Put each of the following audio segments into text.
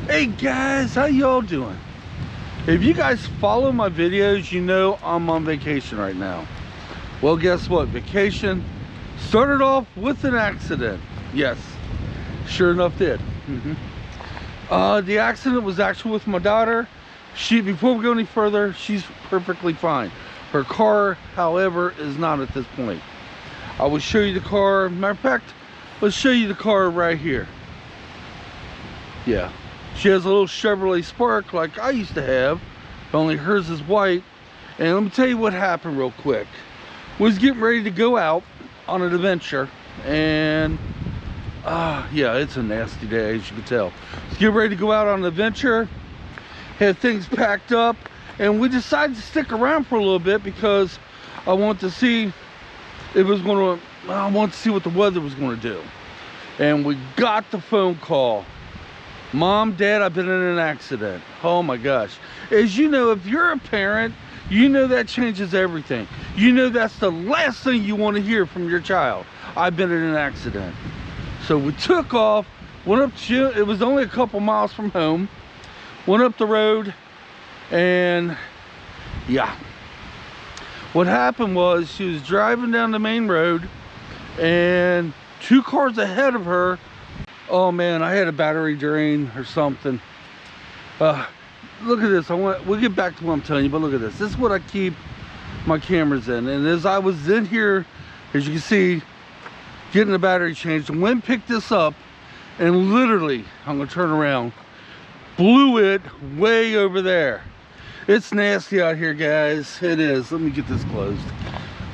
Hey guys, how y'all doing? If you guys follow my videos, you know I'm on vacation right now. Well, guess what? Vacation started off with an accident. Yes, sure enough did. The accident was actually with my daughter. Before we go any further, she's perfectly fine. Her car, however, is not at this point. I will show you the car. Matter of fact, let's show you the car right here. Yeah, she has a little Chevrolet Spark like I used to have, only hers is white. And let me tell you what happened real quick. We was getting ready to go out on an adventure, and yeah, it's a nasty day, as you can tell. Let's get ready to go out on an adventure, had things packed up, and we decided to stick around for a little bit because I want to see I want to see what the weather was going to do. And we got the phone call. Mom, Dad, I've been in an accident. Oh my gosh. As you know, if you're a parent, you know that changes everything. You know that's the last thing you want to hear from your child. I've been in an accident. So we took off, went up to, it was only a couple miles from home, went up the road, and yeah. What happened was she was driving down the main road, and two cars ahead of her, oh man, I had a battery drain or something. Look at this. We'll get back to what I'm telling you, but look at this. This is what I keep my cameras in. And as I was in here, as you can see, getting the battery changed, the wind picked this up and literally, I'm gonna turn around, blew it way over there. It's nasty out here, guys. It is. Let me get this closed.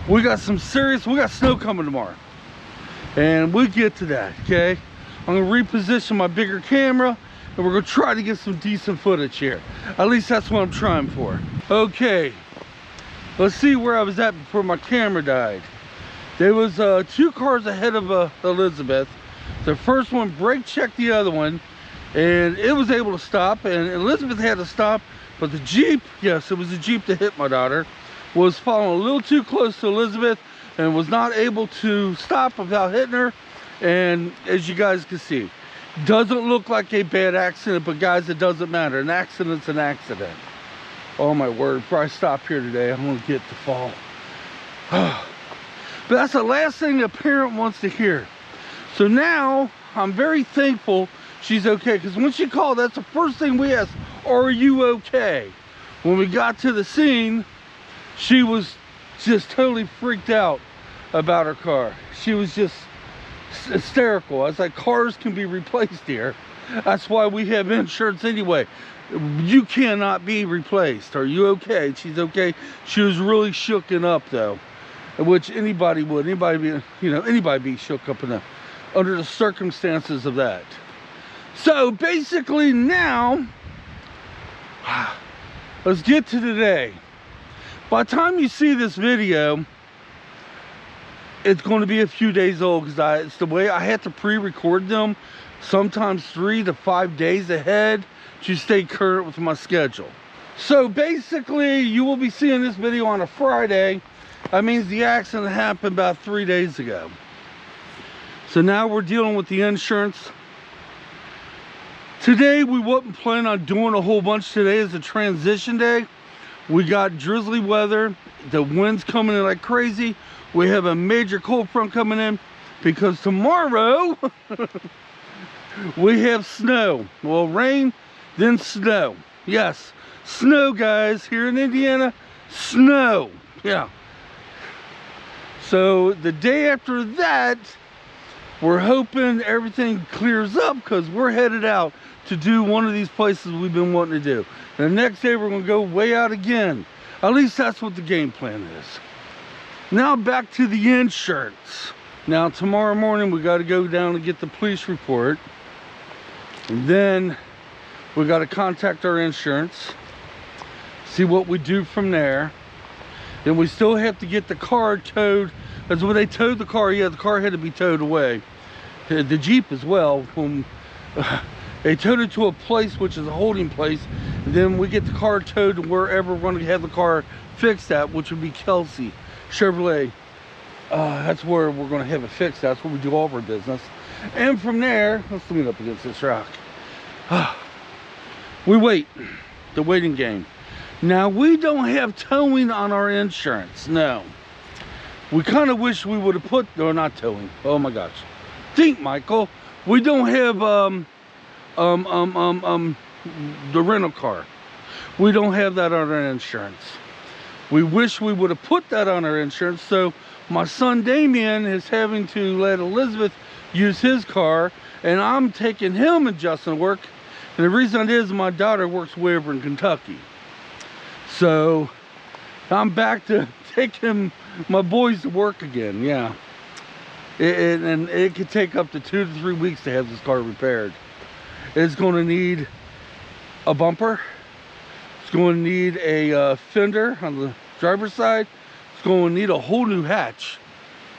We got snow coming tomorrow, and we'll get to that, okay? I'm gonna reposition my bigger camera, and we're gonna try to get some decent footage here. At least that's what I'm trying for. Okay, let's see where I was at before my camera died. There was two cars ahead of Elizabeth. The first one brake checked the other one, and it was able to stop, and Elizabeth had to stop, but the Jeep, yes, it was the Jeep that hit my daughter, was following a little too close to Elizabeth and was not able to stop without hitting her. And as you guys can see, doesn't look like a bad accident, but guys, it doesn't matter. An accident's an accident. Oh my word, before I stop here today, I'm gonna get the fall. But that's the last thing a parent wants to hear. So now I'm very thankful she's okay, because when she called, that's the first thing we asked, are you okay? When we got to the scene, she was just totally freaked out about her car. She was just hysterical. I was like, cars can be replaced here. That's why we have insurance anyway. You cannot be replaced. Are you okay? She's okay. She was really shooken up though, which anybody would. Anybody be shook up under the circumstances of that. So basically now, let's get to today. By the time you see this video, it's going to be a few days old, because it's the way I have to pre-record them, sometimes 3 to 5 days ahead to stay current with my schedule. So basically, you will be seeing this video on a Friday. That means the accident happened about 3 days ago. So now we're dealing with the insurance. Today, we wasn't planning on doing a whole bunch. Today is a transition day. We got drizzly weather. The wind's coming in like crazy. We have a major cold front coming in, because tomorrow we have snow. Well, rain, then snow. Yes, snow, guys. Here in Indiana, snow. Yeah. So the day after that, we're hoping everything clears up, because we're headed out to do one of these places we've been wanting to do. The next day, we're going to go way out again. At least that's what the game plan is. Now back to the insurance. Now tomorrow morning we got to go down and get the police report, and then we got to contact our insurance, see what we do from there. Then we still have to get the car towed. That's when they towed the car. Yeah, the car had to be towed away. The Jeep as well. When they towed it to a place, which is a holding place, and then we get the car towed to wherever we're going to have the car fixed at, which would be Kelsey Chevrolet. That's where we're going to have it fixed. That's where we do all of our business. And from there, let's lean up against this rock. we wait. The waiting game. Now, we don't have towing on our insurance. No. We kind of wish we would have put, no, not towing. Oh my gosh. Think, Michael. We don't have the rental car. We don't have that on our insurance. We wish we would have put that on our insurance. So my son Damien is having to let Elizabeth use his car, and I'm taking him and Justin to work. And the reason it is my daughter works way over in Kentucky. So I'm back to taking my boys to work again. Yeah. And it could take up to 2 to 3 weeks to have this car repaired. It's going to need a bumper. It's going to need a fender on the driver's side. It's going to need a whole new hatch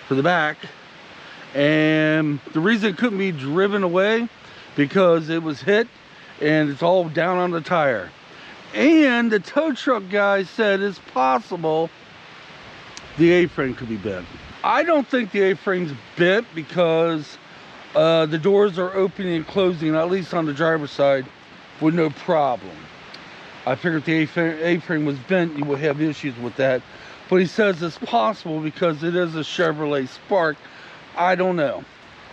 for the back. And the reason it couldn't be driven away, because it was hit and it's all down on the tire. And the tow truck guy said it's possible the A-frame could be bent. I don't think the A-frame's bent because the doors are opening and closing, at least on the driver's side, with no problem. I figured if the A-frame was bent, you would have issues with that. But he says it's possible because it is a Chevrolet Spark. I don't know.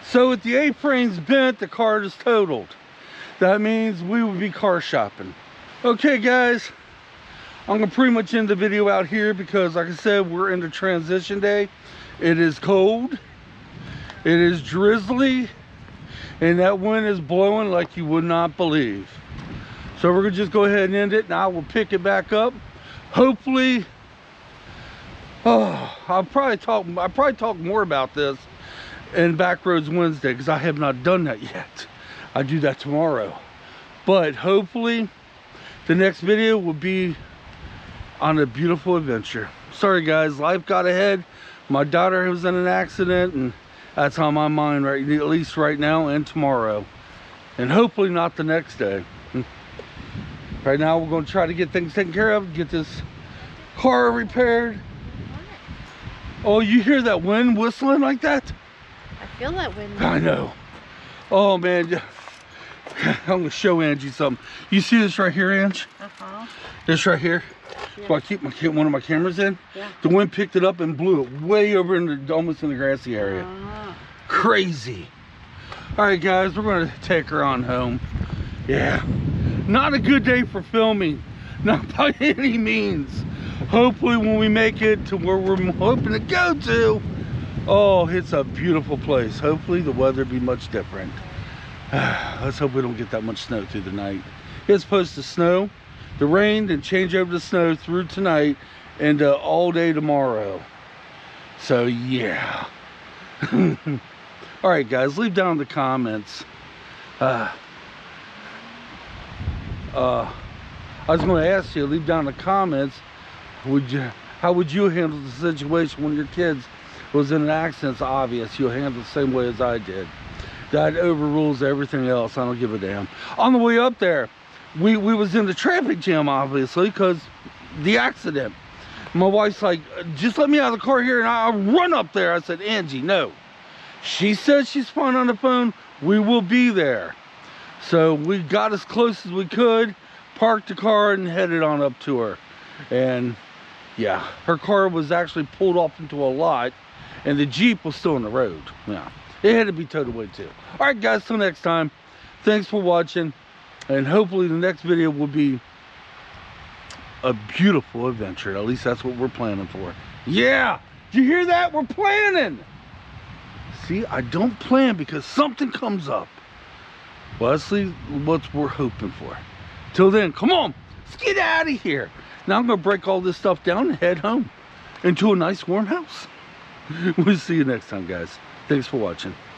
So if the A-frame's bent, the car is totaled. That means we would be car shopping. Okay, guys, I'm gonna pretty much end the video out here because, like I said, we're in the transition day. It is cold, it is drizzly, and that wind is blowing like you would not believe. So we're gonna just go ahead and end it, and I will pick it back up. Hopefully, I'll probably talk more about this in Backroads Wednesday, because I have not done that yet. I do that tomorrow. But hopefully the next video will be on a beautiful adventure. Sorry guys, life got ahead. My daughter was in an accident, and that's on my mind right, at least right now and tomorrow. And hopefully not the next day. Right now we're going to try to get things taken care of, get this car repaired. Oh, you hear that wind whistling like that? I feel that wind. I know. Oh man, I'm gonna show Angie something. You see this right here, Angie? This right here. Yeah. So I keep one of my cameras in. Yeah. The wind picked it up and blew it way over in the, almost in the grassy area. Crazy. All right, guys, we're gonna take her on home. Yeah, not a good day for filming, not by any means. Hopefully, when we make it to where we're hoping to go to, oh, it's a beautiful place. Hopefully the weather be much different. Let's hope we don't get that much snow through the night. It's supposed to snow, the rain, and change over to snow through tonight and all day tomorrow. So yeah. All right, guys, leave down in the comments. I was going to ask you, leave down in the comments, how would you handle the situation when your kids was in an accident? It's obvious you'll handle the same way as I did. That overrules everything else. I don't give a damn. On the way up there, we was in the traffic jam, obviously, because the accident. My wife's like, just let me out of the car here and I'll run up there. I said, Angie, no. She said she's fine on the phone. We will be there. So we got as close as we could, parked the car, and headed on up to her. And yeah, her car was actually pulled off into a lot, and the Jeep was still on the road. Yeah, it had to be towed away too. All right, guys, till next time. Thanks for watching, and hopefully the next video will be a beautiful adventure. At least that's what we're planning for. Yeah, did you hear that? We're planning. See, I don't plan because something comes up. Well, let's see what we're hoping for. Till then, come on, let's get out of here. Now I'm gonna break all this stuff down and head home into a nice warm house. We'll see you next time, guys. Thanks for watching.